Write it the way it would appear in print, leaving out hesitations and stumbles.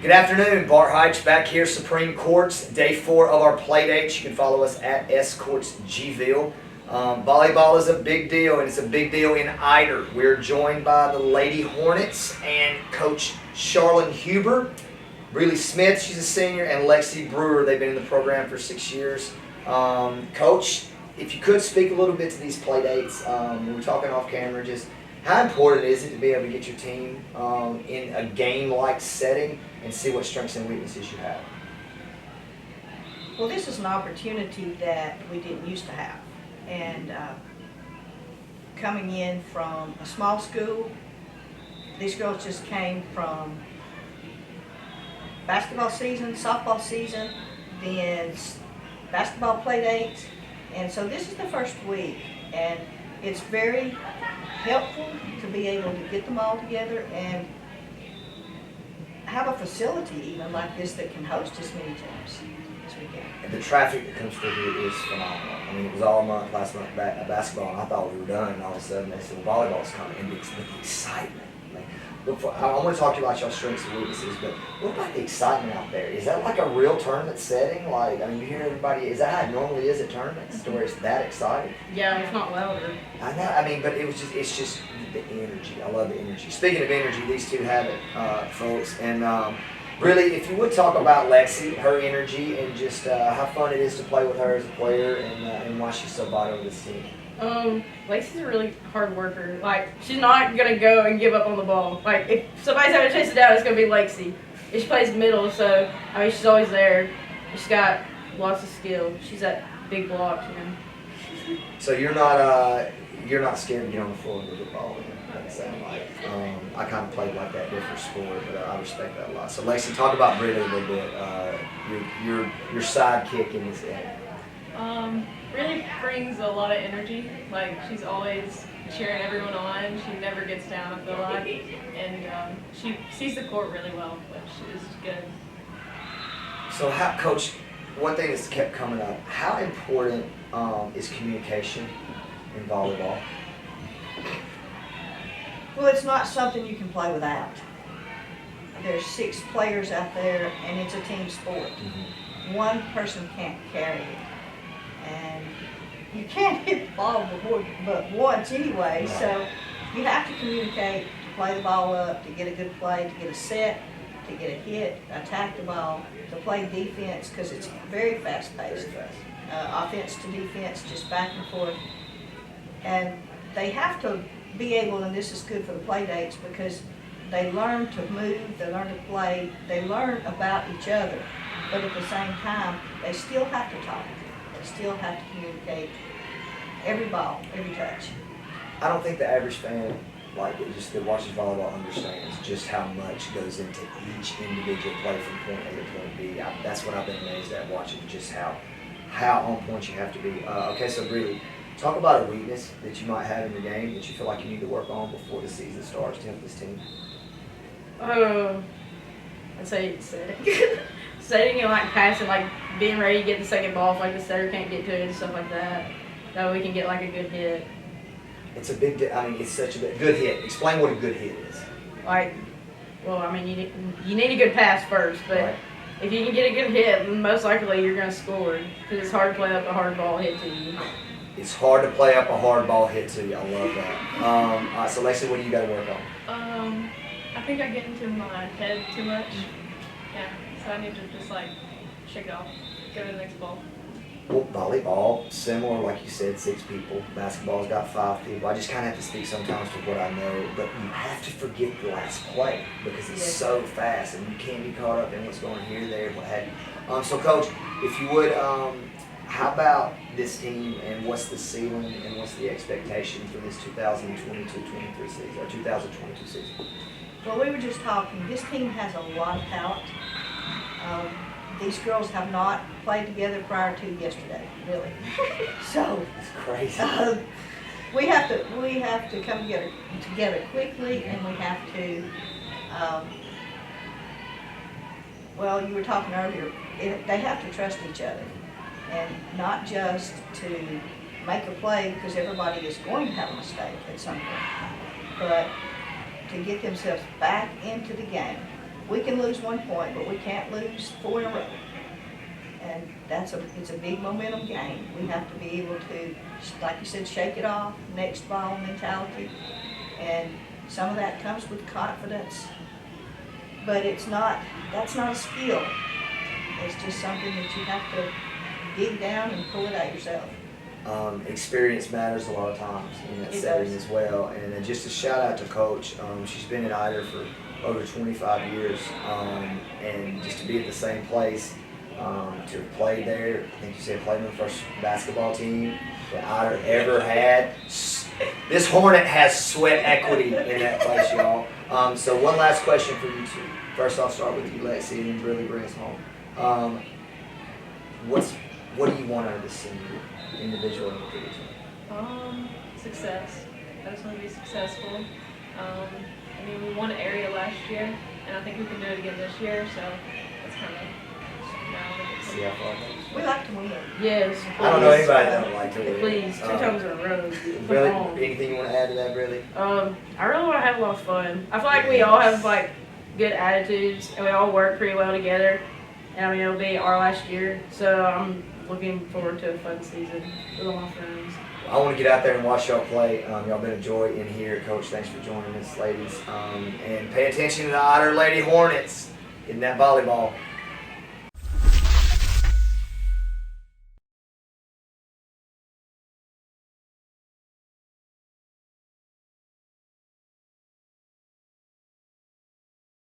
Good afternoon, Bart Heitch back here, Supreme Courts, day 4 of our play dates. You can follow us at S Courts Gville. Volleyball is a big deal, and it's a big deal in Ider. We're joined by the Lady Hornets and Coach Charlene Huber. Breely Smith, she's a senior, and Lexi Brewer. They've been in the program for 6 years. Coach, if you could speak a little bit to these play dates. We were talking off camera, just how important is it to be able to get your team in a game-like setting and see what strengths and weaknesses you have? Well, this is an opportunity that we didn't used to have. And coming in from a small school, these girls just came from basketball season, softball season, then basketball play dates, and so this is the first week, and it's very helpful to be able to get them all together and have a facility even like this that can host as many teams as we can. And the traffic that comes through here is phenomenal. I mean, it was all month last month basketball, and I thought we were done, and all of a sudden they said, well, volleyball's coming, and the excitement. I want to talk to you about your strengths and weaknesses, but what about the excitement out there? Is that like a real tournament setting? Like, I mean, you hear everybody, is that how it normally is at tournaments, to where it's that exciting? Yeah, if not louder. I know, I mean, but it's just the energy. I love the energy. Speaking of energy, these two have it, folks. And really, if you would talk about Lexi, her energy, and just how fun it is to play with her as a player, and why she's so vital to this team. Lacey's a really hard worker. Like, she's not gonna go and give up on the ball. Like, if somebody's having to chase it down, it's gonna be Lexi. And she plays middle, so I mean, she's always there. She's got lots of skill. She's that big block, you know. So you're not scared to get on the floor and get the ball in. That sound like. I kind of played like that different sport, but I respect that a lot. So Lexi, talk about Brittany a little bit. Your sidekick in this game. Really brings a lot of energy. Like, she's always cheering everyone on. She never gets down, I feel like. And she sees the court really well, which is good. So, Coach, one thing that's kept coming up, how important is communication in volleyball? Well, it's not something you can play without. There's 6 players out there, and it's a team sport. Mm-hmm. One person can't carry it. And you can't hit the ball but once anyway, so you have to communicate, to play the ball up, to get a good play, to get a set, to get a hit, attack the ball, to play defense, because it's very fast-paced. Offense to defense, just back and forth. And they have to be able, and this is good for the play dates, because they learn to move, they learn to play, they learn about each other, but at the same time, they still have to talk. Still have to communicate every ball, every touch. I don't think the average fan, like that watches volleyball, understands just how much goes into each individual play from point A to point B. That's what I've been amazed at watching, just how on point you have to be. Okay, so really, talk about a weakness that you might have in your game that you feel like you need to work on before the season starts to help this team. I'd say setting and like passing, like being ready to get the second ball if like the setter can't get to it and stuff like that. That way we can get like a good hit. It's a big, it's such a good hit. Explain what a good hit is. Like, well, I mean, you need a good pass first, but right. If you can get a good hit, most likely you're going to score, because it's hard to play up a hard ball hit to you. It's hard to play up a hard ball hit to you. I love that. All right, so Lexi, what do you got to work on? I think I get into my head too much. Yeah, so I need to just like shake it off, go to the next ball. Well, volleyball, similar, like you said, 6 people. Basketball's got 5 people. I just kind of have to speak sometimes to what I know, but you have to forget the last play because it's so fast, and you can't be caught up in what's going here, there, what have you. So, Coach, if you would, how about this team, and what's the ceiling, and what's the expectation for this 2022-23 season, or 2022 season? Well, we were just talking. This team has a lot of talent. These girls have not played together prior to yesterday, really. So it's crazy. We have to come together quickly, and we have to. Well, you were talking earlier. They have to trust each other, and not just to make a play, because everybody is going to have a mistake at some point, but to get themselves back into the game We can lose 1 point, but we can't lose 4 in a row. And it's a big momentum game. We have to be able to, like you said, shake it off, next ball mentality. And some of that comes with confidence, but that's not a skill. It's just something that you have to dig down and pull it out yourself. Experience matters a lot of times in that It setting does. as well. And just a shout out to Coach. She's been at Ider for over 25 years, and just to be at the same place, to have played there. I think you said played on the first basketball team that Ider ever had. This Hornet has sweat equity in that place, y'all. So one last question for you two. First, I'll start with you, Lexi, and then really bring us home. What do you want out of this senior, individual and individual? Success. I just want to be successful. I mean, we won an area last year, and I think we can do it again this year, so that's kind of See how far it goes. We like to win. Yes. I don't know anybody that would like to win. Please, 2 times in a row. Come Really? on. Anything you want to add to that, really? I really want to have a lot of fun. I feel like we all have like good attitudes and we all work pretty well together. And I mean, it'll be our last year, so I'm looking forward to a fun season with all my friends. I want to get out there and watch y'all play. Y'all been a joy in here. Coach, thanks for joining us, ladies. And pay attention to the Ider Lady Hornets in that volleyball.